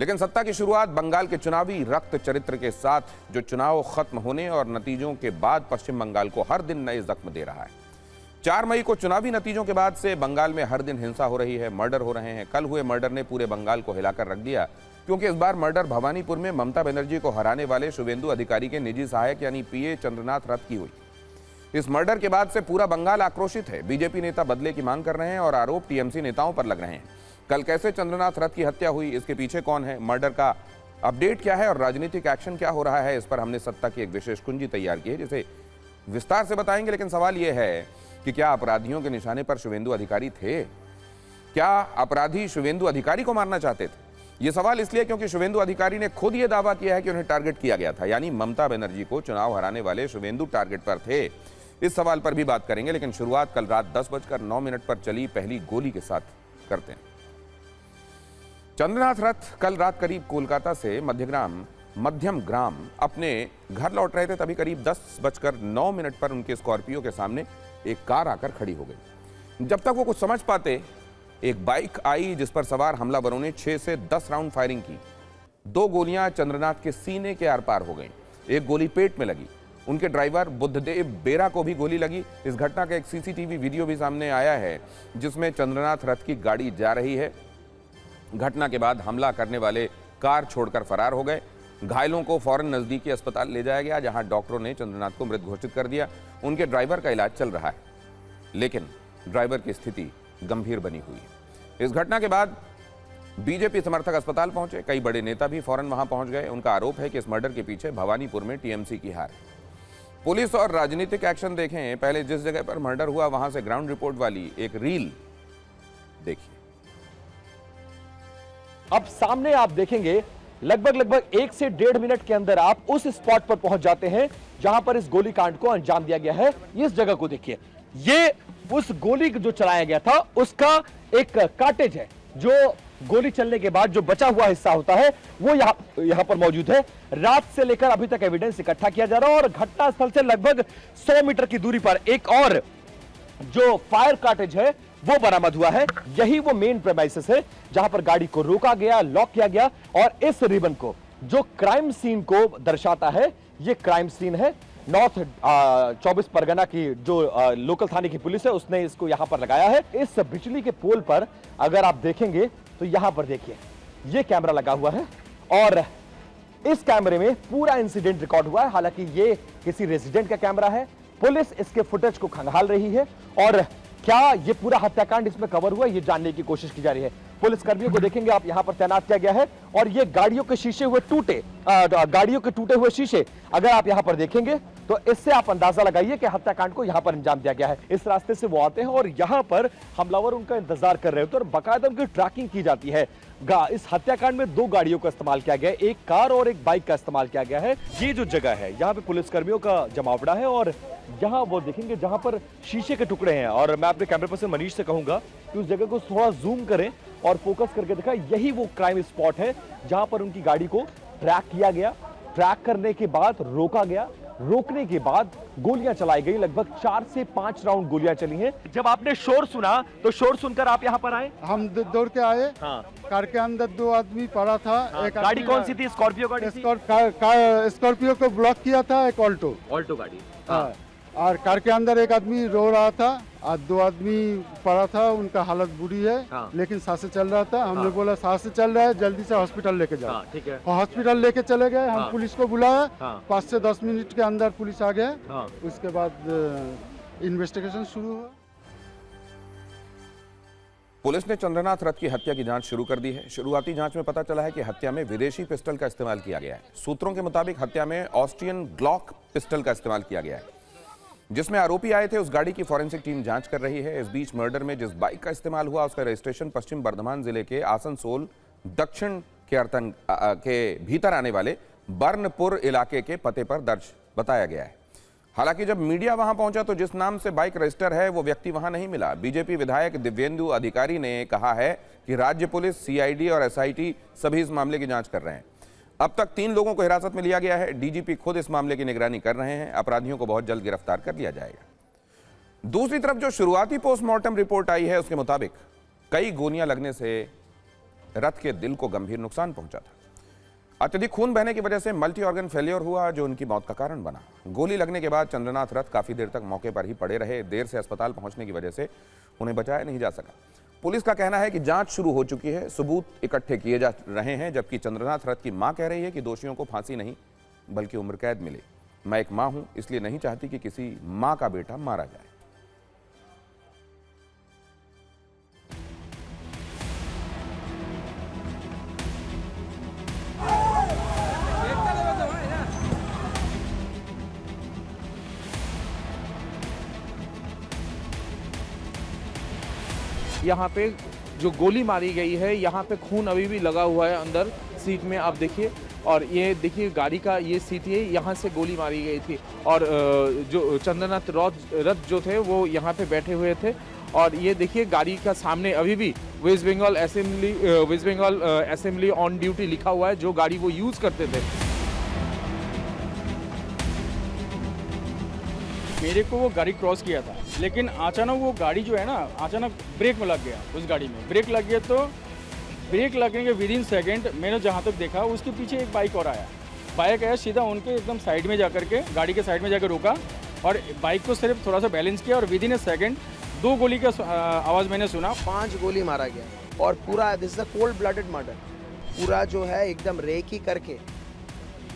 लेकिन सत्ता की शुरुआत बंगाल के चुनावी रक्त चरित्र के साथ, जो चुनाव खत्म होने और नतीजों के बाद पश्चिम बंगाल को हर दिन नए जख्म दे रहा है। 4 मई को चुनावी नतीजों के बाद से बंगाल में हर दिन हिंसा हो रही है, मर्डर हो रहे हैं। कल हुए मर्डर ने पूरे बंगाल को हिलाकर रख दिया, क्योंकि इस बार मर्डर भवानीपुर में ममता बनर्जी को हराने वाले शुभेंदु अधिकारी के निजी सहायक यानी पीए चंद्रनाथ रथ की हुई। इस मर्डर के बाद से पूरा बंगाल आक्रोशित है। बीजेपी नेता बदले की मांग कर रहे हैं और आरोप टीएमसी नेताओं पर लग रहे हैं। कल कैसे चंद्रनाथ रथ की हत्या हुई, इसके पीछे कौन है, मर्डर का अपडेट क्या है और राजनीतिक एक्शन क्या हो रहा है, इस पर हमने सत्ता की एक विशेष कुंजी तैयार की है, जिसे विस्तार से बताएंगे। लेकिन सवाल यह है कि क्या अपराधियों के निशाने पर शुभेंदु अधिकारी थे? क्या अपराधी शुभेंदु अधिकारी को मारना चाहते थे? यह सवाल इसलिए क्योंकि शुभेंदु अधिकारी ने खुद यह दावा किया है कि उन्हें टारगेट किया गया था, यानी ममता बनर्जी को चुनाव हराने वाले शुभेंदु टारगेट पर थे। इस सवाल पर भी बात करेंगे, लेकिन शुरुआत कल रात 10:09 पर चली पहली गोली के साथ करते हैं। चंद्रनाथ रथ कल रात करीब कोलकाता से मध्यम ग्राम अपने घर लौट रहे थे। तभी करीब 10:09 पर उनके स्कॉर्पियो के सामने एक कार आकर खड़ी हो गई। जब तक वो कुछ समझ पाते, एक बाइक आई जिस पर सवार हमलावरों ने 6 से 10 राउंड फायरिंग की। 2 गोलियां चंद्रनाथ के सीने के आर पार हो गईं। एक गोली पेट में लगी। उनके ड्राइवर बुद्धदेव बेरा को भी गोली लगी। इस घटना का एक सीसीटीवी वीडियो भी सामने आया है, जिसमें चंद्रनाथ रथ की गाड़ी जा रही है। घटना के बाद हमला करने वाले कार छोड़कर फरार हो गए। घायलों को फौरन नजदीकी अस्पताल ले जाया गया, जहां डॉक्टरों ने चंद्रनाथ को मृत घोषित कर दिया। उनके ड्राइवर का इलाज चल रहा है, लेकिन ड्राइवर की स्थिति गंभीर बनी हुई है। इस घटना के बाद बीजेपी समर्थक अस्पताल पहुंचे। कई बड़े नेता भी फौरन वहां पहुंच गए। उनका आरोप है कि इस मर्डर के पीछे भवानीपुर में टीएमसी की हार है। पुलिस और राजनीतिक एक्शन देखें। पहले जिस जगह पर मर्डर हुआ वहां से ग्राउंड रिपोर्ट वाली एक रील देखिए। अब सामने आप देखेंगे लगभग 1 से 1.5 मिनट के अंदर आप उस स्पॉट पर पहुंच जाते हैं जहां पर इस गोलीकांड को अंजाम दिया गया है। इस जगह को देखिए, ये उस गोली जो चलाया गया था उसका एक कार्टेज है। जो गोली चलने के बाद जो बचा हुआ हिस्सा होता है वो यहां पर मौजूद है। रात से लेकर अभी तक एविडेंस इकट्ठा किया जा रहा है और घटनास्थल से लगभग 100 मीटर की दूरी पर एक और जो फायर कार्टेज है वो बरामद हुआ है। यही वो मेन प्रेमाइसिस है जहां पर गाड़ी को रोका गया, लॉक किया गया और इस रिबन को जो क्राइम सीन को दर्शाता है, ये क्राइम सीन है। नॉर्थ 24 परगना की जो लोकल थाने की पुलिस है उसने इसको यहां पर लगाया है। इस बिजली के पोल पर अगर आप देखेंगे तो यहां पर देखिए ये कैमरा लगा हुआ है और इस कैमरे में पूरा इंसिडेंट रिकॉर्ड हुआ है। हालांकि ये किसी रेजिडेंट का कैमरा है। पुलिस इसके फुटेज को खंगाल रही है और क्या ये पूरा हत्याकांड इसमें कवर हुआ, ये जानने की कोशिश की जा रही है। पुलिस कर्मियों को देखेंगे आप, यहां पर तैनात किया गया है और ये गाड़ियों के टूटे हुए शीशे अगर आप यहां पर देखेंगे तो इससे आप अंदाजा लगाइए कि हत्याकांड को यहां पर अंजाम दिया गया है। इस रास्ते से वो आते हैं और यहां पर हमलावर उनका इंतजार कर रहे होते हैं और बाकायदा उनकी ट्रैकिंग की जाती है। इस हत्याकांड में 2 गाड़ियों का इस्तेमाल किया गया है, एक कार और एक बाइक का इस्तेमाल किया गया है। ये जो जगह है यहाँ पे पुलिसकर्मियों का जमावड़ा है और यहाँ वो देखेंगे जहां पर शीशे के टुकड़े हैं। और मैं अपने कैमरे पर्सन मनीष से कहूंगा कि उस जगह को थोड़ा जूम करें और फोकस करके दिखाएं। यही वो क्राइम स्पॉट है जहां पर उनकी गाड़ी को ट्रैक किया गया। ट्रैक करने के बाद रोका गया, रोकने के बाद गोलियां चलाई गई। लगभग 4 से 5 राउंड गोलियां चली हैं। जब आपने शोर सुना तो शोर सुनकर आप यहां पर आए? हम दौड़ के आए। हाँ। कार के अंदर 2 आदमी पड़ा था। हाँ। एक गाड़ी कौन सी थी? स्कॉर्पियो गाड़ी थी? स्कॉर्पियो को ब्लॉक किया था, एक ऑल्टो गाड़ी। हाँ। और कार के अंदर एक आदमी रो रहा था और 2 आदमी पड़ा था, उनका हालत बुरी है। हाँ। लेकिन सांसें चल रहा था। हमने बोला सांसें चल रहा है, जल्दी से हॉस्पिटल लेके जाओ। हाँ, ठीक है। हॉस्पिटल लेके चले गए। हम पुलिस को बुलाया। हाँ। 5 से 10 मिनट के अंदर पुलिस आ गया। हाँ। उसके बाद इन्वेस्टिगेशन शुरू हुआ। पुलिस ने चंद्रनाथ रथ की हत्या की जांच शुरू कर दी है। शुरुआती जांच में पता चला है कि हत्या में विदेशी पिस्टल का इस्तेमाल किया गया है। सूत्रों के मुताबिक हत्या में ऑस्ट्रियन ग्लॉक पिस्टल का इस्तेमाल किया गया है। जिसमें आरोपी आए थे उस गाड़ी की फॉरेंसिक टीम जांच कर रही है। इस बीच मर्डर में जिस बाइक का इस्तेमाल हुआ उसका रजिस्ट्रेशन पश्चिम बर्धमान जिले के आसनसोल दक्षिण के भीतर आने वाले बर्नपुर इलाके के पते पर दर्ज बताया गया है। हालांकि जब मीडिया वहां पहुंचा तो जिस नाम से बाइक रजिस्टर है वो व्यक्ति वहां नहीं मिला। बीजेपी विधायक दिव्येंदु अधिकारी ने कहा है कि राज्य पुलिस, सीआईडी और एसआईटी सभी इस मामले की जांच कर रहे हैं। अब तक 3 लोगों को हिरासत में लिया गया है। डीजीपी खुद इस मामले की निगरानी कर रहे हैं। अपराधियों को बहुत जल्द गिरफ्तार कर लिया जाएगा। दूसरी तरफ जो शुरुआती पोस्टमार्टम रिपोर्ट आई है उसके मुताबिक कई गोलियां लगने से रथ के दिल को गंभीर नुकसान पहुंचा था। अत्यधिक खून बहने की वजह से मल्टी ऑर्गन फेलियर हुआ, जो उनकी मौत का कारण बना। गोली लगने के बाद चंद्रनाथ रथ काफी देर तक मौके पर ही पड़े रहे। देर से अस्पताल पहुंचने की वजह से उन्हें बचाया नहीं जा सका। पुलिस का कहना है कि जांच शुरू हो चुकी है, सबूत इकट्ठे किए जा रहे हैं, जबकि चंद्रनाथ रथ की मां कह रही है कि दोषियों को फांसी नहीं बल्कि उम्र कैद मिले। मैं एक मां हूं, इसलिए नहीं चाहती कि किसी मां का बेटा मारा जाए। यहाँ पे जो गोली मारी गई है, यहाँ पे खून अभी भी लगा हुआ है अंदर सीट में, आप देखिए। और ये देखिए गाड़ी का ये सीट है, यहाँ से गोली मारी गई थी। और जो चंद्रनाथ रथ जो थे वो यहाँ पे बैठे हुए थे। और ये देखिए गाड़ी का सामने अभी भी West Bengal assembly on duty लिखा हुआ है, जो गाड़ी वो यूज करते थे। मेरे को वो गाड़ी क्रॉस किया था, लेकिन अचानक वो गाड़ी जो है ना, अचानक ब्रेक में लग गया। उस गाड़ी में ब्रेक लग गया, तो ब्रेक लगने के विदिन सेकंड मैंने जहाँ तक देखा उसके पीछे एक बाइक और आया। बाइक आया सीधा उनके एकदम साइड में जाकर के, गाड़ी के साइड में जाकर रुका और बाइक को सिर्फ थोड़ा सा बैलेंस किया और विदिन ए सेकंड 2 गोली का आवाज़ मैंने सुना। 5 गोली मारा गया और पूरा this is a cold blooded murder. पूरा जो है एकदम रेकी करके,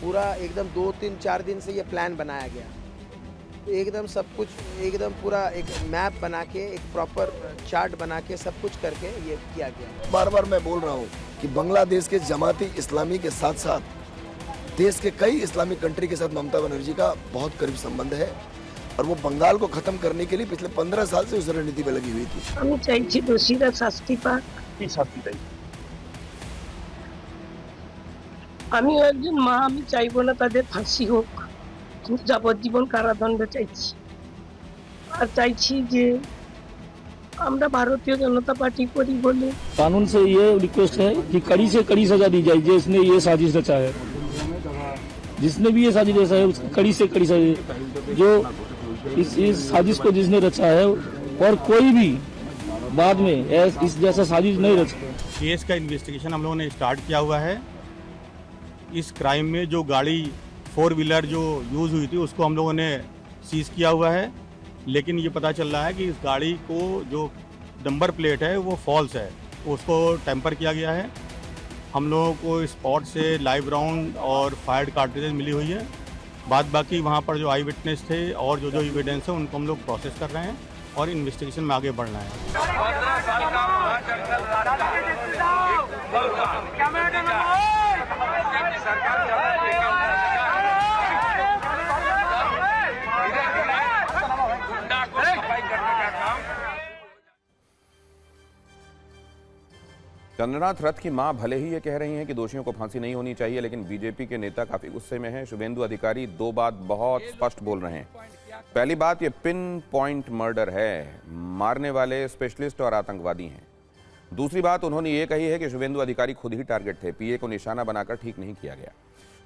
पूरा एकदम 2-3-4 दिन से ये प्लान बनाया गया। एकदम सब कुछ एकदम पूरा एक मैप बना के, एक प्रॉपर चार्ट बना के सब कुछ करके ये किया गया। बार बार मैं बोल रहा हूँ कि बांग्लादेश के जमाती इस्लामी के साथ साथ देश के कई इस्लामिक कंट्री के साथ ममता बनर्जी का बहुत करीब संबंध है और वो बंगाल को खत्म करने के लिए पिछले 15 साल से उस रणनीति पे लगी हुई थी। আমি চাইছি দোষীরা শাস্তি পাক। কি শাস্তি চাই? আমিও একজন মা, আমি চাইবো না তাদের ফাঁসি হোক, কিন্তু যাবজ্জীবন কারাদণ্ড চাইছি। আর চাইছি যে আমরা ভারতীয় জনতা পার্टी করি বলে कानून से ये रिक्वेस्ट है कि कड़ी से कड़ी सजा दी जाए जिसने ये साजिश रचा है। जिसने भी ये साजिश रचा है उसकी कड़ी से कड़ी सजा, जो इस साजिश को जिसने रचा है, और कोई भी बाद में इस जैसा साजिश नहीं रचा। केस का इन्वेस्टिगेशन हम लोगों ने स्टार्ट किया हुआ है। इस क्राइम में जो गाड़ी 4 व्हीलर जो यूज़ हुई थी उसको हम लोगों ने सीज किया हुआ है, लेकिन ये पता चल रहा है कि इस गाड़ी को जो नंबर प्लेट है वो फॉल्स है, उसको टेम्पर किया गया है। हम लोगों को स्पॉट से लाइव राउंड और फायर्ड कार्ट्रिजेज मिली हुई है। बाद बाकी वहाँ पर जो आई विटनेस थे और जो एविडेंस है उनको हम लोग प्रोसेस कर रहे हैं और इन्वेस्टिगेशन में आगे बढ़ना है। चंद्रनाथ रथ की मां भले ही ये कह रही हैं कि दोषियों को फांसी नहीं होनी चाहिए, लेकिन बीजेपी के नेता काफी गुस्से में हैं। शुभेंदु अधिकारी 2 बात बहुत स्पष्ट बोल रहे हैं। पहली बात, ये पिन पॉइंट मर्डर है, मारने वाले स्पेशलिस्ट और आतंकवादी हैं। दूसरी बात उन्होंने ये कही है कि शुभेंदु अधिकारी खुद ही टारगेट थे, पीए को निशाना बनाकर ठीक नहीं किया गया।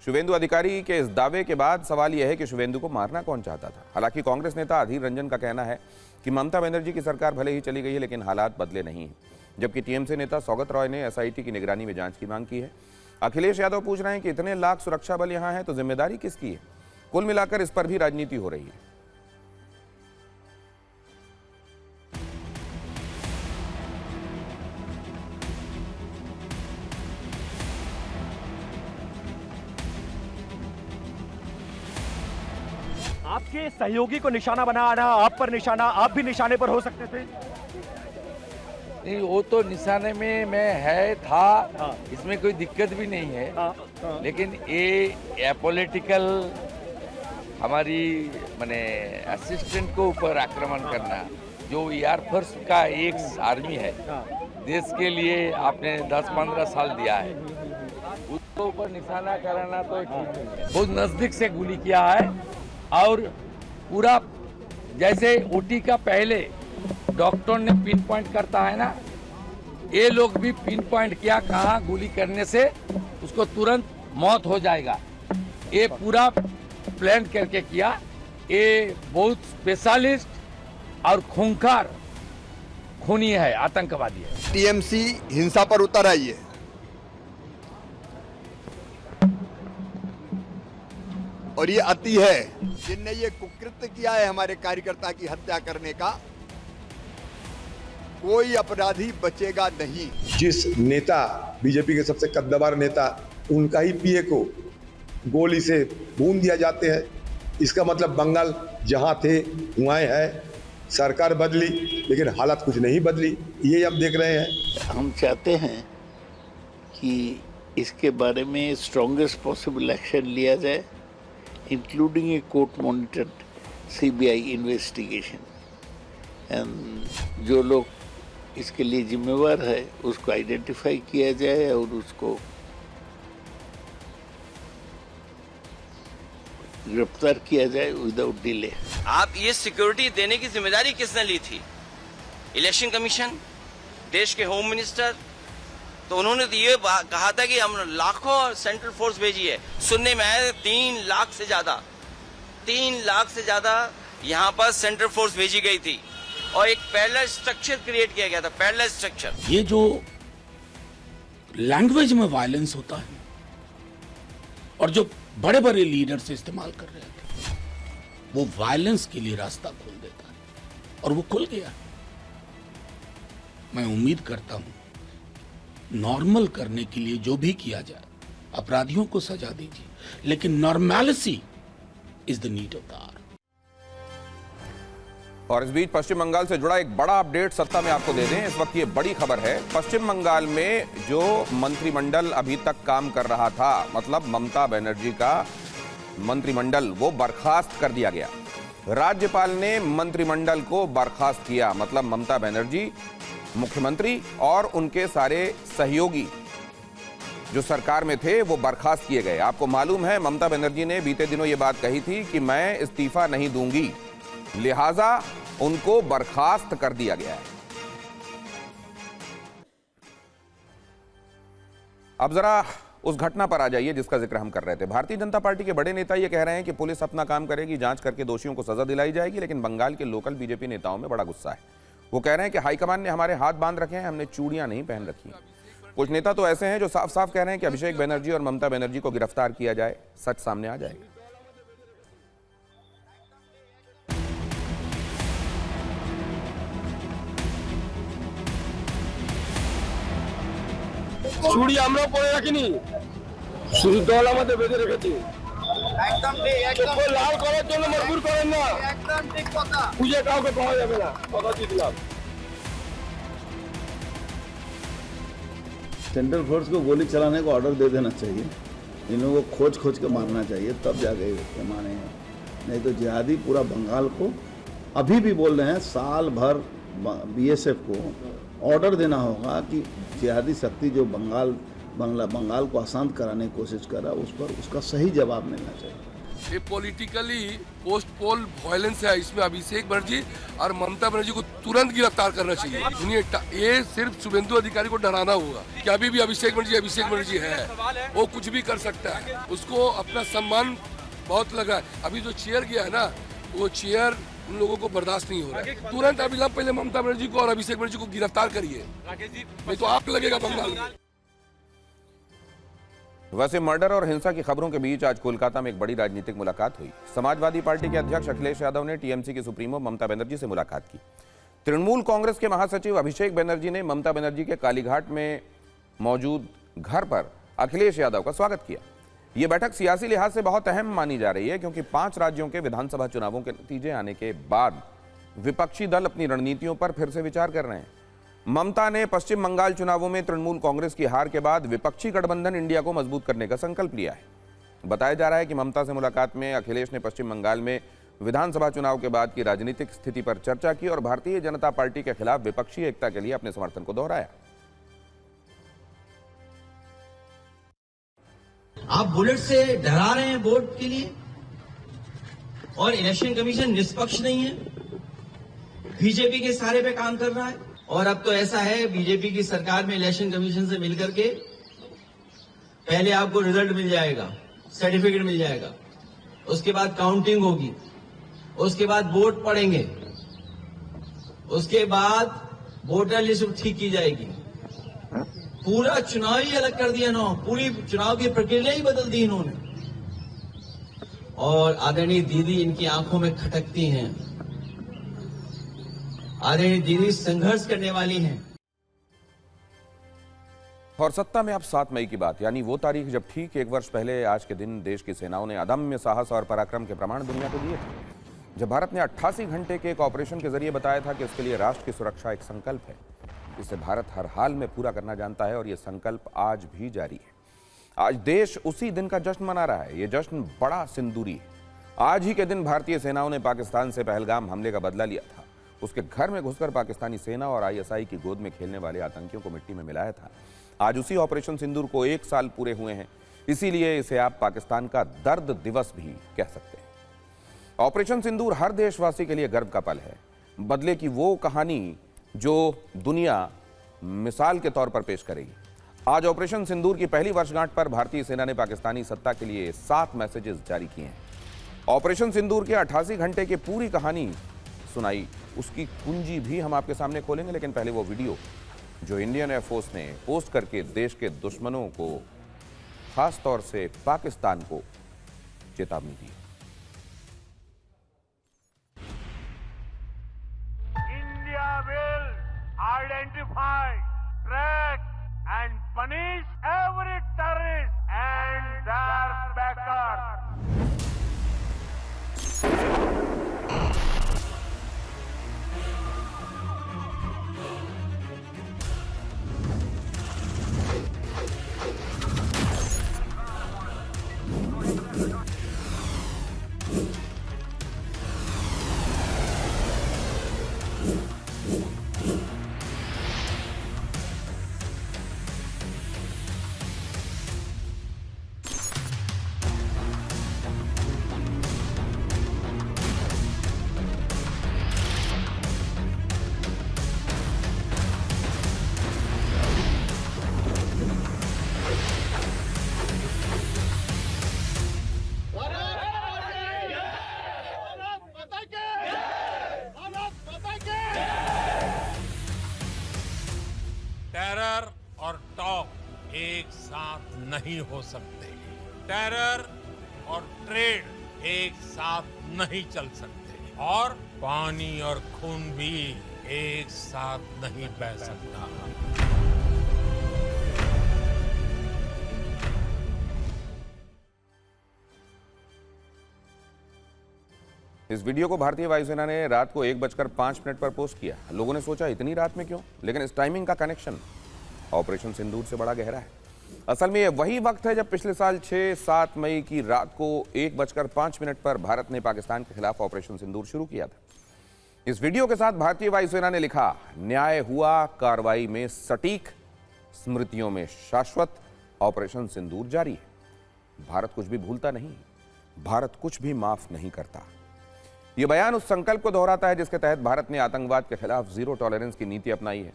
शुभेंदु अधिकारी के इस दावे के बाद सवाल यह है कि शुभेंदु को मारना कौन चाहता था। हालांकि कांग्रेस नेता अधीर रंजन का कहना है कि ममता बनर्जी की सरकार भले ही चली गई है, लेकिन हालात बदले नहीं हैं। जबकि टीएमसी नेता सौगत रॉय ने एसआईटी की निगरानी में जांच की मांग की है। अखिलेश यादव पूछ रहे हैं कि इतने लाख सुरक्षा बल यहां है तो जिम्मेदारी किसकी है। कुल मिलाकर इस पर भी राजनीति हो रही है। आपके सहयोगी को निशाना बनाना, आप पर निशाना, आप भी निशाने पर हो सकते थे। नहीं, वो तो निशाने में मैं था, इसमें कोई दिक्कत भी नहीं है। लेकिन ये पॉलिटिकल हमारी माने असिस्टेंट को ऊपर आक्रमण करना, जो एयरफोर्स का एक आर्मी है, देश के लिए आपने 10-15 साल दिया है, उसके ऊपर निशाना कराना तो ठीक नहीं है। बहुत नजदीक से गोली किया है और पूरा जैसे ओटी का पहले डॉक्टर ने पिन पॉइंट करता है ना, ये लोग भी पिन पॉइंट किया कहाँ गोली करने से उसको तुरंत मौत हो जाएगा, ये पूरा प्लान करके किया। ये बहुत स्पेशलिस्ट और खूंखार खूनी है, आतंकवादी है। टीएमसी हिंसा पर उतर आई है और ये अति है। जिनने ये कुकृत्य किया है हमारे कार्यकर्ता की हत्या करने का, कोई अपराधी बचेगा नहीं। जिस नेता, बीजेपी के सबसे कद्दावर नेता, उनका ही पीए को गोली से भून दिया जाते हैं, इसका मतलब बंगाल जहां थे वहां है। सरकार बदली लेकिन हालात कुछ नहीं बदली, ये हम देख रहे हैं। हम चाहते हैं कि इसके बारे में स्ट्रॉन्गेस्ट पॉसिबल एक्शन लिया जाए, including a court monitored CBI investigation, and जो लोग इसके लिए जिम्मेवार है उसको आइडेंटिफाई किया जाए और उसको गिरफ्तार किया जाए विदाउट डिले। आप ये सिक्योरिटी देने की जिम्मेदारी किसने ली थी? इलेक्शन कमीशन, देश के होम मिनिस्टर। तो उन्होंने तो ये कहा था कि हम लाखों सेंट्रल फोर्स भेजी है। सुनने में आया 3 लाख से ज्यादा यहाँ पर सेंट्रल फोर्स भेजी गई थी और एक पैरेलल स्ट्रक्चर क्रिएट किया गया था। पैरेलल स्ट्रक्चर, ये जो लैंग्वेज में वायलेंस होता है और जो बड़े बड़े लीडर्स इस्तेमाल कर रहे थे, वो वायलेंस के लिए रास्ता खोल देता है और वो खुल गया। मैं उम्मीद करता हूं नॉर्मल करने के लिए जो भी किया जाए, अपराधियों को सजा दीजिए, लेकिन normality is the need of the hour. और इस बीच पश्चिम बंगाल से जुड़ा एक बड़ा अपडेट सत्ता में आपको दे दें। इस वक्त ये बड़ी खबर है, पश्चिम बंगाल में जो मंत्रिमंडल अभी तक काम कर रहा था, मतलब ममता बनर्जी का मंत्रिमंडल, वो बर्खास्त कर दिया गया। राज्यपाल ने मंत्रिमंडल को बर्खास्त किया, मतलब ममता बनर्जी, मुख्यमंत्री और उनके सारे सहयोगी जो सरकार में थे वो बर्खास्त किए गए। आपको मालूम है ममता बनर्जी ने बीते दिनों ये बात कही थी कि मैं इस्तीफा नहीं दूंगी, लिहाजा उनको बर्खास्त कर दिया गया है। अब जरा उस घटना पर आ जाइए जिसका जिक्र हम कर रहे थे। भारतीय जनता पार्टी के बड़े नेता ये कह रहे हैं कि पुलिस अपना काम करेगी, जांच करके दोषियों को सजा दिलाई जाएगी, लेकिन बंगाल के लोकल बीजेपी नेताओं में बड़ा गुस्सा है। वो कह रहे हैं कि हाईकमान ने हमारे हाथ बांध रखे हैं, हमने चूड़ियां नहीं पहन रखी। कुछ नेता तो ऐसे हैं जो साफ साफ कह रहे हैं कि अभिषेक बनर्जी और ममता बनर्जी को गिरफ्तार किया जाए, सच सामने आ जाएगा। চুড়ি আমরা পরে রাখিনি, শুধু দল আমাদের বেঁধে রেখেছে। একদম ঠিক, একদম লাল করার জন্য মজবুর করেন না, একদম ঠিক কথা। খুঁজে কাউকে পাওয়া যাবে না, কথা দিয়ে দিলাম। सेंट्रल फोर्स को गोली चलाने का ऑर्डर दे देना चाहिए, इन लोगों को खोज खोज के मारना चाहिए, तब जाके मानेंगे। नहीं तो जिहादी पूरा बंगाल को अभी भी बोल रहे हैं, साल भर बीएसएफ को ऑर्डर देना होगा कि जिहादी शक्ति जो बंगाल को अशांत कराने की कोशिश कर रहा है उस पर उसका सही जवाब मिलना चाहिए। ये पॉलिटिकली पोस्ट पोल वायलेंस है, इसमें अभिषेक बनर्जी और ममता बनर्जी को तुरंत गिरफ्तार करना चाहिए। सुनिए, ये सिर्फ शुभेंदु अधिकारी को डराना होगा कि अभी भी अभिषेक बनर्जी है, वो कुछ भी कर सकता है। उसको अपना सम्मान बहुत लगा है। अभी जो चेयर गया है ना, वो चेयर उन लोगों को बर्दाश्त नहीं हो रहा है। तुरंत अभी पहले ममता बनर्जी को और अभिषेक बनर्जी को गिरफ्तार करिए, नहीं तो आग लगेगा बंगाल में। वैसे मर्डर और हिंसा की खबरों के बीच आज कोलकाता में एक बड़ी राजनीतिक मुलाकात हुई। समाजवादी पार्टी के अध्यक्ष अखिलेश यादव ने टीएमसी की सुप्रीमो ममता बनर्जी से मुलाकात की। तृणमूल कांग्रेस के महासचिव अभिषेक बनर्जी ने ममता बनर्जी के कालीघाट में मौजूद घर पर अखिलेश यादव का स्वागत किया। यह बैठक सियासी लिहाज से बहुत अहम मानी जा रही है, क्योंकि 5 राज्यों के विधानसभा चुनावों के नतीजे आने के बाद विपक्षी दल अपनी रणनीतियों पर फिर से विचार कर रहे हैं। ममता ने पश्चिम बंगाल चुनावों में तृणमूल कांग्रेस की हार के बाद विपक्षी गठबंधन इंडिया को मजबूत करने का संकल्प लिया है। बताया जा रहा है कि ममता से मुलाकात में अखिलेश ने पश्चिम बंगाल में विधानसभा चुनाव के बाद की राजनीतिक स्थिति पर चर्चा की और भारतीय जनता पार्टी के खिलाफ विपक्षी एकता के लिए अपने समर्थन को दोहराया। आप बुलेट से डरा रहे हैं वोट के लिए, और इलेक्शन कमीशन निष्पक्ष नहीं है, बीजेपी के सहारे पे काम कर रहा है। और अब तो ऐसा है, बीजेपी की सरकार में इलेक्शन कमीशन से मिलकर के पहले आपको रिजल्ट मिल जाएगा, सर्टिफिकेट मिल जाएगा, उसके बाद काउंटिंग होगी, उसके बाद वोट पड़ेंगे, उसके बाद वोटर लिस्ट ठीक की जाएगी। पूरा चुनाव ही अलग कर दिया ना, पूरी चुनाव की प्रक्रिया ही बदल दी इन्होंने। और आदरणीय दीदी इनकी आंखों में खटकती हैं। आदरणीय दीदी संघर्ष करने वाली हैं। और सत्ता में अब 7 मई की बात, यानी वो तारीख जब ठीक 1 वर्ष पहले आज के दिन देश की सेनाओं ने अदम्य साहस और पराक्रम के प्रमाण दुनिया को दिए थे। जब भारत ने 88 घंटे के एक ऑपरेशन के जरिए बताया था कि उसके लिए राष्ट्र की सुरक्षा एक संकल्प है, इसे भारत हर हाल में पूरा करना जानता है और यह संकल्प आज भी जारी है। आज देश उसी दिन का जश्न मना रहा है। यह जश्न बड़ा सिंदूरी है। आज ही के दिन भारतीय सेनाओं ने पाकिस्तान से पहलगाम हमले का बदला लिया था। उसके घर में घुसकर पाकिस्तानी सेना और आईएसआई की गोद में खेलने वाले आतंकियों को मिट्टी में मिलाया था। आज उसी ऑपरेशन सिंदूर को 1 साल पूरे हुए हैं, इसीलिए इसे आप पाकिस्तान का दर्द दिवस भी कह सकते हैं। ऑपरेशन सिंदूर हर देशवासी के लिए गर्व का पल है। बदले की वो कहानी जो दुनिया मिसाल के तौर पर पेश करेगी। आज ऑपरेशन सिंदूर की पहली वर्षगांठ पर भारतीय सेना ने पाकिस्तानी सत्ता के लिए 7 मैसेजेस जारी किए हैं। ऑपरेशन सिंदूर के 88 घंटे की पूरी कहानी सुनाई, उसकी कुंजी भी हम आपके सामने खोलेंगे, लेकिन पहले वो वीडियो जो इंडियन एयरफोर्स ने पोस्ट करके देश के दुश्मनों को, खास तौर से पाकिस्तान को चेतावनी दी। India will identify, track and punish every terrorist and their backers. Terror और टॉप एक साथ नहीं हो सकते। टेरर और ट्रेड एक साथ नहीं चल सकते और पानी और खून भी एक साथ नहीं बह सकता। इस वीडियो को भारतीय वायुसेना ने रात को 1:05 पर पोस्ट किया। लोगों ने सोचा इतनी रात में क्यों, लेकिन इस टाइमिंग का कनेक्शन ऑपरेशन सिंदूर से बड़ा गहरा है। असल में यह वही वक्त है जब पिछले साल 6-7 मई की रात को 1:05 पर भारत ने पाकिस्तान के खिलाफ ऑपरेशन सिंदूर शुरू किया था। इस वीडियो के साथ भारतीय वायुसेना ने लिखा, न्याय हुआ, कार्रवाई में सटीक, स्मृतियों में शाश्वत, ऑपरेशन सिंदूर जारी है। भारत कुछ भी भूलता नहीं, भारत कुछ भी माफ नहीं करता। यह बयान उस संकल्प को दोहराता है जिसके तहत भारत ने आतंकवाद के खिलाफ जीरो टॉलरेंस की नीति अपनाई है।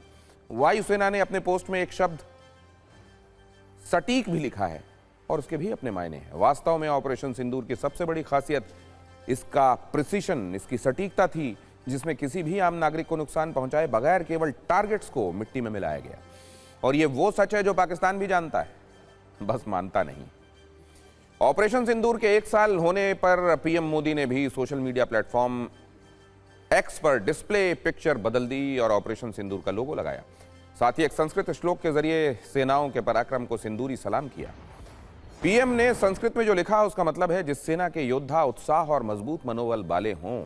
वायुसेना ने अपने पोस्ट में एक शब्द सटीक भी लिखा है और उसके भी अपने मायने हैं। वास्तव में ऑपरेशन सिंदूर की सबसे बड़ी खासियत इसका प्रिसीशन, इसकी सटीकता थी, जिसमें किसी भी आम नागरिक को नुकसान पहुंचाए बगैर केवल टारगेट्स को मिट्टी में मिलाया गया। और यह वो सच है जो पाकिस्तान भी जानता है, बस मानता नहीं। ऑपरेशन सिंदूर के 1 साल होने पर पीएम मोदी ने भी सोशल मीडिया प्लेटफॉर्म एक्स पर डिस्प्ले पिक्चर बदल दी और ऑपरेशन सिंदूर का लोगो लगाया। साथ ही एक संस्कृत श्लोक के जरिए सेनाओं के पराक्रम को सिंदूरी सलाम किया। पीएम ने संस्कृत में जो लिखा उसका मतलब है, जिस सेना के योद्धा उत्साह और मजबूत मनोबल वाले हों,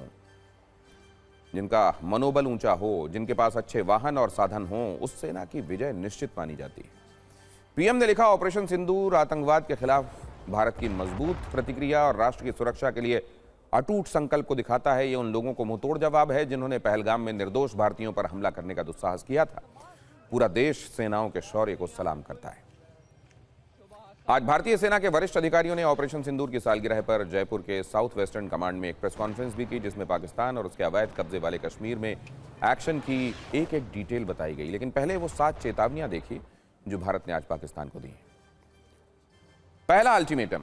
जिनका मनोबल ऊंचा हो, जिनके पास अच्छे वाहन और साधन हों, उस सेना की विजय निश्चित मानी जाती है। पीएम ने लिखा, ऑपरेशन सिंदूर आतंकवाद के खिलाफ भारत की मजबूत प्रतिक्रिया और राष्ट्र की सुरक्षा के लिए अटूट संकल्प को दिखाता है। ये उन लोगों को मुंहतोड़ जवाब है जिन्होंने पहलगाम में निर्दोष भारतीयों पर हमला करने का दुस्साहस किया था। पूरा देश सेनाओं के शौर्य को सलाम करता है। आज भारतीय सेना के वरिष्ठ अधिकारियों ने ऑपरेशन सिंदूर की सालगिरह पर जयपुर के साउथ वेस्टर्न कमांड में एक प्रेस कॉन्फ्रेंस भी की, जिसमें पाकिस्तान और उसके अवैध कब्जे वाले कश्मीर में एक्शन की एक डिटेल बताई गई। लेकिन पहले वो 7 चेतावनियां देखिए जो भारत ने आज पाकिस्तान को दी हैं। पहला अल्टीमेटम,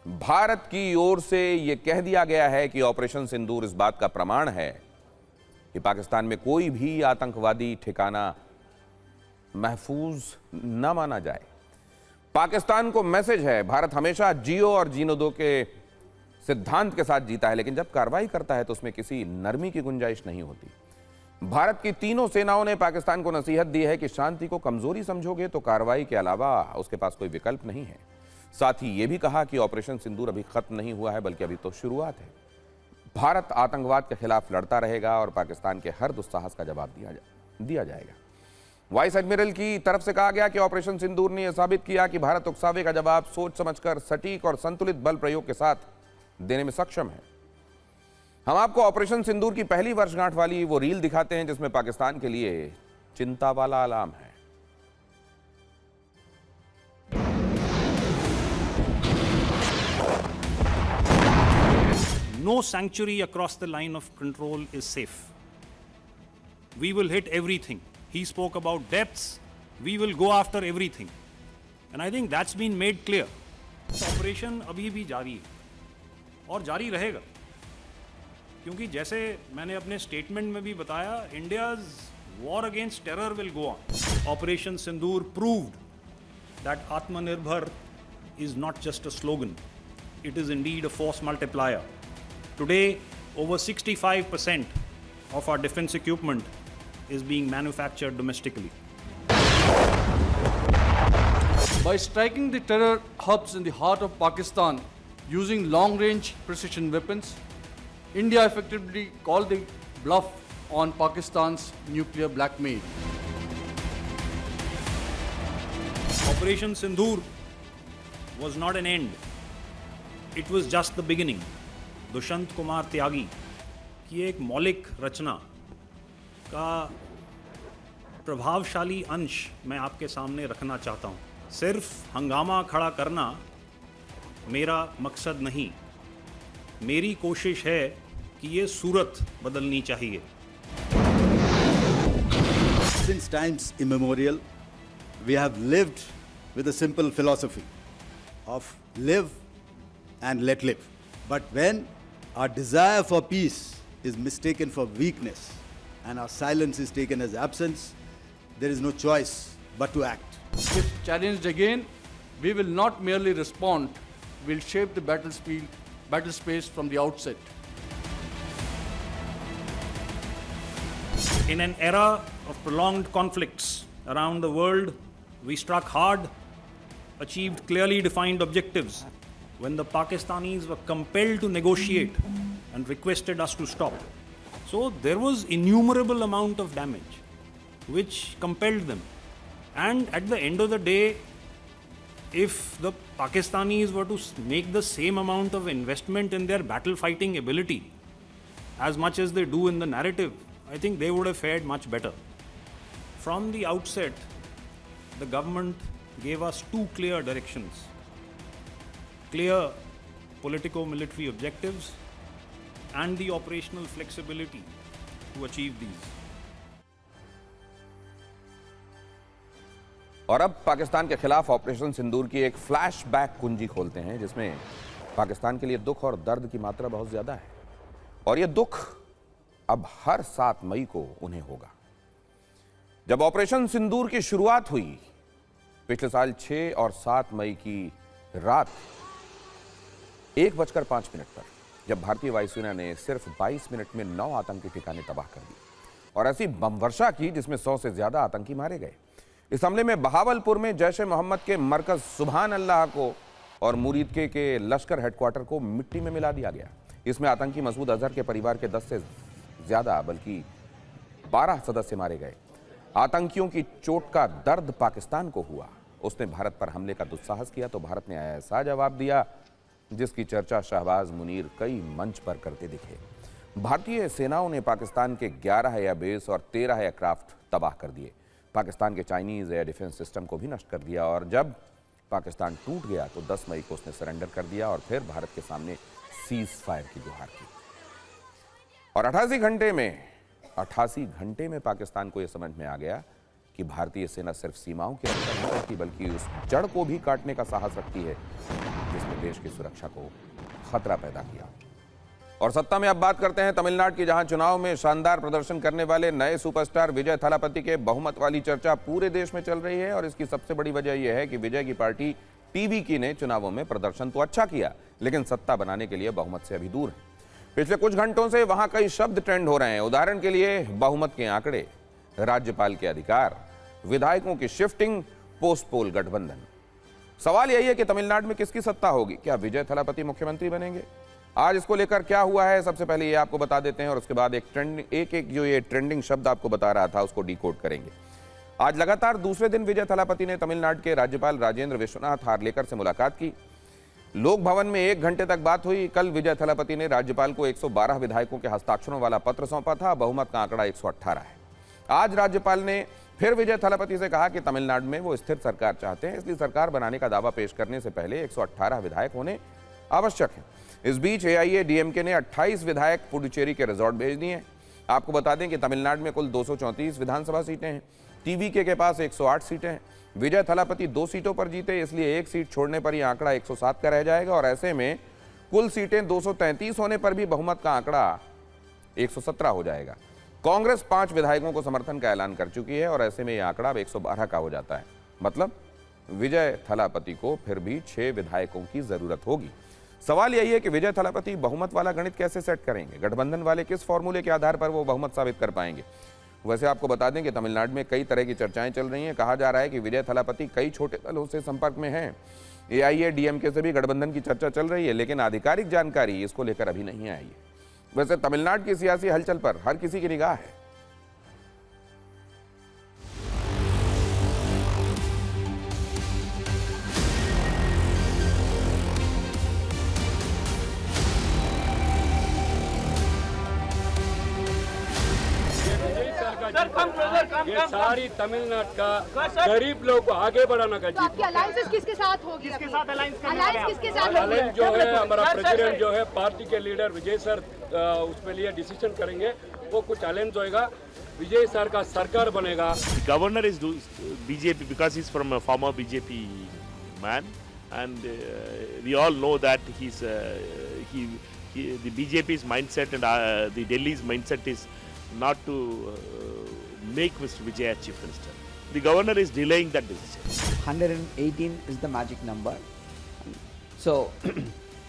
भारत की ओर से यह कह दिया गया है कि ऑपरेशन सिंदूर इस बात का प्रमाण है कि पाकिस्तान में कोई भी आतंकवादी ठिकाना महफूज न माना जाए। पाकिस्तान को मैसेज है, भारत हमेशा जियो और जीने दो के सिद्धांत के साथ जीता है, लेकिन जब कार्रवाई करता है तो उसमें किसी नरमी की गुंजाइश नहीं होती। भारत की तीनों सेनाओं ने पाकिस्तान को नसीहत दी है कि शांति को कमजोरी समझोगे तो कार्रवाई के अलावा उसके पास कोई विकल्प नहीं है। साथ ही यह भी कहा कि ऑपरेशन सिंदूर अभी खत्म नहीं हुआ है, बल्कि अभी तो शुरुआत है। भारत आतंकवाद के खिलाफ लड़ता रहेगा और पाकिस्तान के हर दुस्साहस का जवाब दिया जाएगा। वाइस एडमिरल की तरफ से कहा गया कि ऑपरेशन सिंदूर ने यह साबित किया कि भारत उकसावे का जवाब सोच समझकर सटीक और संतुलित बल प्रयोग के साथ देने में सक्षम है। हम आपको ऑपरेशन सिंदूर की पहली वर्षगांठ वाली वो रील दिखाते हैं जिसमें पाकिस्तान के लिए चिंता वाला अलार्म है। No sanctuary across the line of control is safe. We will hit everything. He spoke about depths. We will go after everything. And I think that's been made clear. Operation अभी भी जारी है और जारी रहेगा, क्योंकि जैसे मैंने अपने स्टेटमेंट में भी बताया, India's war against terror will go on. Operation Sindoor proved that आत्मनिर्भर is not just a slogan, it is indeed a force multiplier. Today, over 65% of our defense equipment is being manufactured domestically. By striking the terror hubs in the heart of Pakistan using long-range precision weapons, India effectively called the bluff on Pakistan's nuclear blackmail. Operation Sindoor was not an end. It was just the beginning. Dushyant Kumar Tyagi की एक मौलिक रचना का प्रभावशाली अंश मैं आपके सामने रखना चाहता हूँ। सिर्फ हंगामा खड़ा करना मेरा मकसद नहीं, मेरी कोशिश है कि ये सूरत बदलनी चाहिए। Since times immemorial, we have lived with a simple philosophy of live and let live. But when our desire for peace is mistaken for weakness and our silence is taken as absence, there is no choice but to act. If challenged again, we will not merely respond, we'll shape the battle space from the outset. In an era of prolonged conflicts around the world, we struck hard, achieved clearly defined objectives when the Pakistanis were compelled to negotiate and requested us to stop. So there was innumerable amount of damage which compelled them. And at the end of the day, if the Pakistanis were to make the same amount of investment in their battle fighting ability as much as they do in the narrative, I think they would have fared much better. From the outset, the government gave us two clear directions. Clear politico-military objectives and the operational flexibility to achieve these. और अब पाकिस्तान के खिलाफ operation सिंदूर की एक flashback कुंजी खोलते हैं जिसमें पाकिस्तान के लिए दुख और दर्द की मात्रा बहुत ज्यादा है, और यह दुख अब हर 7 मई को उन्हें होगा। जब ऑपरेशन सिंदूर की शुरुआत हुई पिछले साल 6 और 7 मई की रात 1:05 पर, जब भारतीय वायुसेना ने सिर्फ 22 मिनट में 9 आतंकी ठिकाने तबाह कर दिए और ऐसी बम वर्षा की जिसमें 100 से ज्यादा आतंकी मारे गए। इस हमले में बहावलपुर में जैश-ए-मोहम्मद के मरकज सुभान अल्लाह को और मुरीद के लश्कर हेडक्वार्टर को मिट्टी में मिला दिया गया। इसमें आतंकी मसूद अजहर के परिवार के 10 से ज्यादा बल्कि 12 सदस्य मारे गए। आतंकियों की चोट का दर्द पाकिस्तान को हुआ। उसने भारत पर हमले का दुस्साहस किया तो भारत ने ऐसा जवाब दिया जिसकी चर्चा शहबाज मुनीर कई मंच पर करते दिखे। भारतीय सेनाओं ने पाकिस्तान के 11 एयरबेस और 13 एयरक्राफ्ट तबाह कर दिए। पाकिस्तान के चाइनीज एयर डिफेंस सिस्टम को भी नष्ट कर दिया और जब पाकिस्तान टूट गया तो 10 मई को उसने सरेंडर कर दिया और फिर भारत के सामने सीज फायर की गुहार की। और 88 घंटे में पाकिस्तान को यह समझ में आ गया कि भारतीय सेना सिर्फ सीमाओं की रक्षा नहीं करती बल्कि उस जड़ को भी काटने का साहस रखती है जिसने देश की सुरक्षा को खतरा पैदा किया। और सत्ता में अब बात करते हैं तमिलनाडु की, जहां चुनाव में शानदार प्रदर्शन करने वाले नए सुपरस्टार विजय थालापति के बहुमत वाली चर्चा पूरे देश में चल रही है। और इसकी सबसे बड़ी वजह यह है कि विजय की पार्टी टीवी की ने चुनावों में प्रदर्शन तो अच्छा किया, लेकिन सत्ता बनाने के लिए बहुमत से अभी दूर है। पिछले कुछ घंटों से वहां कई शब्द ट्रेंड हो रहे हैं। उदाहरण के लिए बहुमत के आंकड़े, राज्यपाल के अधिकार, विधायकों की शिफ्टिंग, पोस्ट पोल गठबंधन। सवाल यही है कि तमिलनाडु में किसकी सत्ता होगी? क्या विजय थलापति मुख्यमंत्री बनेंगे? आज इसको लेकर क्या हुआ है, सबसे पहले ये आपको बता देते हैं और उसके बाद एक जो ये ट्रेंडिंग शब्द आपको बता रहा था उसको डिकोड करेंगे। आज लगातार दूसरे दिन विजय थलापति ने तमिलनाडु के राज्यपाल राजेंद्र विश्वनाथ हार्लेकर से मुलाकात की। लोक भवन में 1 घंटे तक बात हुई। कल विजय थलापति ने राज्यपाल को 112 विधायकों के हस्ताक्षरों वाला पत्र सौंपा था। बहुमत का आंकड़ा 118 है। आज राज्यपाल ने फिर विजय थलापति से कहा कि तमिलनाडु में वो स्थिर सरकार चाहते हैं, इसलिए सरकार बनाने का दावा पेश करने से पहले 118 विधायक होने आवश्यक है। इस बीच AIADMK ने 28 विधायक पुडुचेरी के रिजॉर्ट भेज दिए हैं। आपको बता दें कि तमिलनाडु में कुल 234 विधानसभा सीटें हैं। TVK के पास 108 सीटें हैं। विजय थलापति 2 सीटों पर जीते, इसलिए 1 सीट छोड़ने पर यह आंकड़ा 107 का रह जाएगा और ऐसे में कुल सीटें 233 होने पर भी बहुमत का आंकड़ा 117 हो जाएगा। कांग्रेस 5 विधायकों को समर्थन का ऐलान कर चुकी है और ऐसे में यह आंकड़ा 112 का हो जाता है। मतलब विजय थलापति को फिर भी 6 विधायकों की जरूरत होगी। सवाल यही है कि विजय थलापति बहुमत वाला गणित कैसे सेट करेंगे? गठबंधन वाले किस फॉर्मूले के आधार पर वो बहुमत साबित कर पाएंगे? वैसे आपको बता दें कि तमिलनाडु में कई तरह की चर्चाएं चल रही हैं। कहा जा रहा है कि विजय थलापति कई छोटे दलों से संपर्क में हैं। AIADMK से भी गठबंधन की चर्चा चल रही है, लेकिन आधिकारिक जानकारी इसको लेकर अभी नहीं आई है। वैसे तमिलनाडु की सियासी हलचल पर हर किसी की निगाह है। ये सारी तमिलनाडु का गरीब लोग को आगे बढ़ाना का तो अलायंस किसके साथ होगी? किसके साथ अलायंस किसके साथ? अलायंस जो है हमारा प्रेसिडेंट जो है पार्टी के लीडर विजय सर उसके लिए डिसीजन करेंगे। वो कुछ अलायंस होएगा, विजय सर का सरकार बनेगा। Governor is BJP because he's from a former BJP man and we all know that the BJP's mindset and the Delhi's mindset is not to make Mr. Vijay as Chief Minister. The governor is delaying that decision. 118 is the magic number. So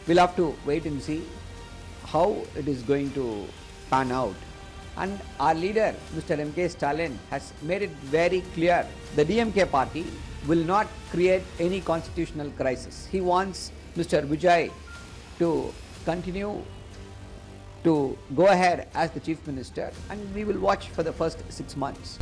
we'll have to wait and see how it is going to pan out. And our leader, Mr. M.K. Stalin, has made it very clear the DMK party will not create any constitutional crisis. He wants Mr. Vijay to continue to go ahead as the chief minister, and we will watch for the first 6 months.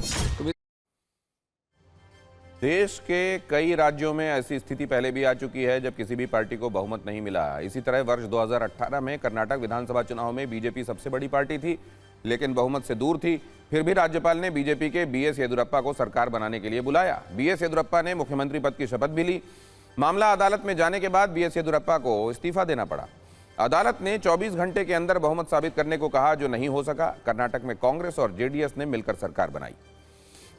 देश के कई राज्यों में ऐसी स्थिति पहले भी आ चुकी है जब किसी भी पार्टी को बहुमत नहीं मिला। इसी तरह वर्ष 2018 में कर्नाटक विधानसभा चुनाव में बीजेपी सबसे बड़ी पार्टी थी, लेकिन बहुमत से दूर थी। फिर भी राज्यपाल ने बीजेपी के BS येदियुरप्पा को सरकार बनाने के लिए बुलाया। BS येदियुरप्पा ने मुख्यमंत्री पद की शपथ भी ली। मामला अदालत में जाने के बाद BS येदियुरप्पा को इस्तीफा देना पड़ा। अदालत ने 24 घंटे के अंदर बहुमत साबित करने को कहा, जो नहीं हो सका। कर्नाटक में कांग्रेस और JDS ने मिलकर सरकार बनाई।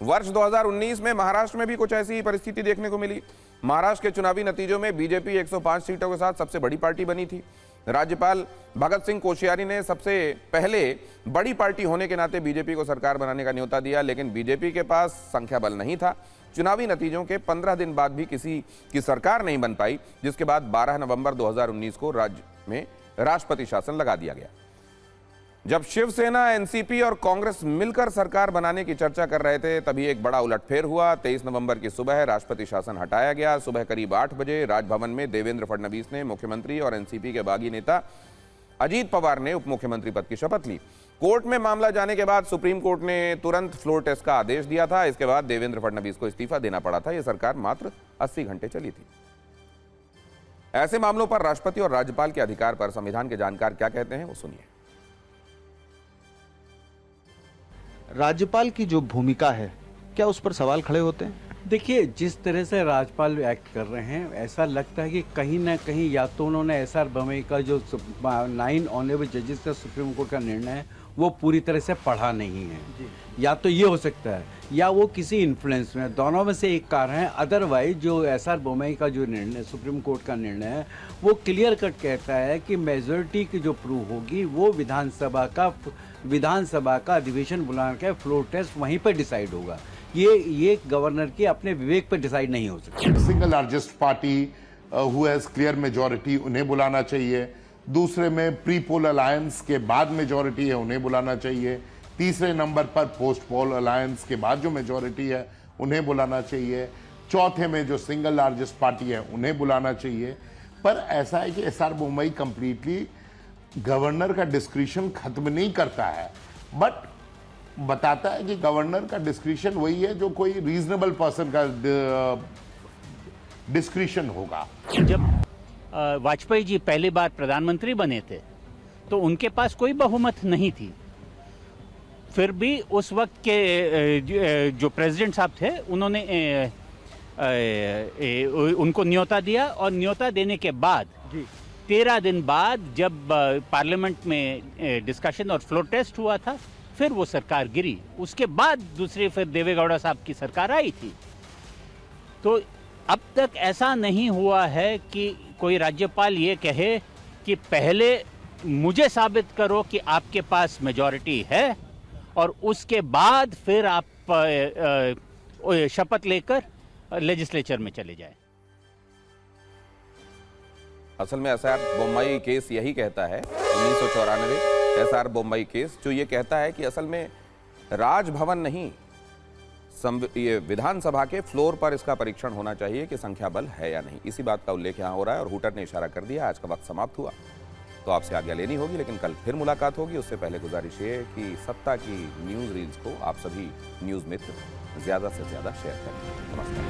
वर्ष 2019 में महाराष्ट्र में भी कुछ ऐसी परिस्थिति देखने को मिली। महाराष्ट्र के चुनावी नतीजों में बीजेपी 105 सीटों के साथ सबसे बड़ी पार्टी बनी थी। राज्यपाल भगत सिंह कोश्यारी ने सबसे पहले बड़ी पार्टी होने के नाते बीजेपी को सरकार बनाने का न्योता दिया, लेकिन बीजेपी के पास संख्या बल नहीं था। चुनावी नतीजों के 15 दिन बाद भी किसी की सरकार नहीं बन पाई, जिसके बाद 12 नवंबर 2019 को राज्य में राष्ट्रपति शासन लगा दिया गया। जब शिवसेना, NCP और कांग्रेस मिलकर सरकार बनाने की चर्चा कर रहे थे, तभी एक बड़ा उलटफेर हुआ। 23 नवंबर की सुबह राष्ट्रपति शासन हटाया गया। सुबह करीब 8 बजे राजभवन में देवेंद्र फडणवीस ने मुख्यमंत्री और NCP के बागी नेता अजीत पवार ने उप मुख्यमंत्री पद की शपथ ली। कोर्ट में मामला जाने के बाद सुप्रीम कोर्ट ने तुरंत फ्लोर टेस्ट का आदेश दिया था। इसके बाद देवेंद्र फडणवीस को इस्तीफा देना पड़ा था। यह सरकार मात्र 80 घंटे चली थी। ऐसे मामलों पर राष्ट्रपति और राज्यपाल के अधिकार पर संविधान के जानकार क्या कहते हैं, वो सुनिए। राज्यपाल की जो भूमिका है, क्या उस पर सवाल खड़े होते हैं? देखिए, जिस तरह से राज्यपाल एक्ट कर रहे हैं, ऐसा लगता है कि कहीं ना कहीं या तो उन्होंने SR बम्बई का जो 9 ऑनरेबल जजेस का सुप्रीम कोर्ट का निर्णय है वो पूरी तरह से पढ़ा नहीं है, या तो ये हो सकता है, या वो किसी इन्फ्लुएंस में, दोनों में से एक कारण है। अदरवाइज जो SR बम्बई का जो निर्णय, सुप्रीम कोर्ट का निर्णय है, वो क्लियर कट कहता है कि मेजॉरिटी की जो प्रूव होगी वो विधानसभा का अधिवेशन बुलाने का फ्लोर टेस्ट वहीं पर डिसाइड होगा। ये गवर्नर के अपने विवेक पर डिसाइड नहीं हो सकता। Single largest party who has clear majority, उन्हें बुलाना चाहिए। दूसरे में प्री पोल अलायंस के बाद मेजॉरिटी है, उन्हें बुलाना चाहिए। तीसरे नंबर पर पोस्ट पोल अलायंस के बाद जो मेजॉरिटी है उन्हें बुलाना चाहिए। चौथे में जो सिंगल लार्जेस्ट पार्टी है उन्हें बुलाना चाहिए। पर ऐसा है कि एसआर बोम्मई कंप्लीटली गवर्नर का डिस्क्रिशन खत्म नहीं करता है, बट बताता है कि गवर्नर का डिस्क्रिशन वही है जो कोई रीजनेबल पर्सन का डिस्क्रिशन होगा। जब वाजपेयी जी पहली बार प्रधानमंत्री बने थे तो उनके पास कोई बहुमत नहीं थी, फिर भी उस वक्त के जो प्रेसिडेंट साहब थे उन्होंने उनको न्योता दिया, और न्योता देने के बाद 13 दिन बाद जब पार्लियामेंट में डिस्कशन और फ्लोर टेस्ट हुआ था, फिर वो सरकार गिरी। उसके बाद दूसरी फिर देवेगौड़ा साहब की सरकार आई थी। तो अब तक ऐसा नहीं हुआ है कि कोई राज्यपाल ये कहे कि पहले मुझे साबित करो कि आपके पास मेजॉरिटी है और उसके बाद फिर आप शपथ लेकर लेजिस्लेचर में चले जाएं। असल में एसआर बोम्मई केस यही कहता है, 1994 एसआर बोम्मई केस, जो ये कहता है कि असल में राजभवन नहीं, ये विधानसभा के फ्लोर पर इसका परीक्षण होना चाहिए कि संख्या बल है या नहीं। इसी बात का उल्लेख यहां हो रहा है और हूटर ने इशारा कर दिया। आज का वक्त समाप्त हुआ तो आपसे आज्ञा लेनी होगी, लेकिन कल फिर मुलाकात होगी। उससे पहले गुजारिश ये है कि सत्ता की न्यूज रील्स को आप सभी न्यूज मित्र ज्यादा से ज्यादा शेयर करें। नमस्कार।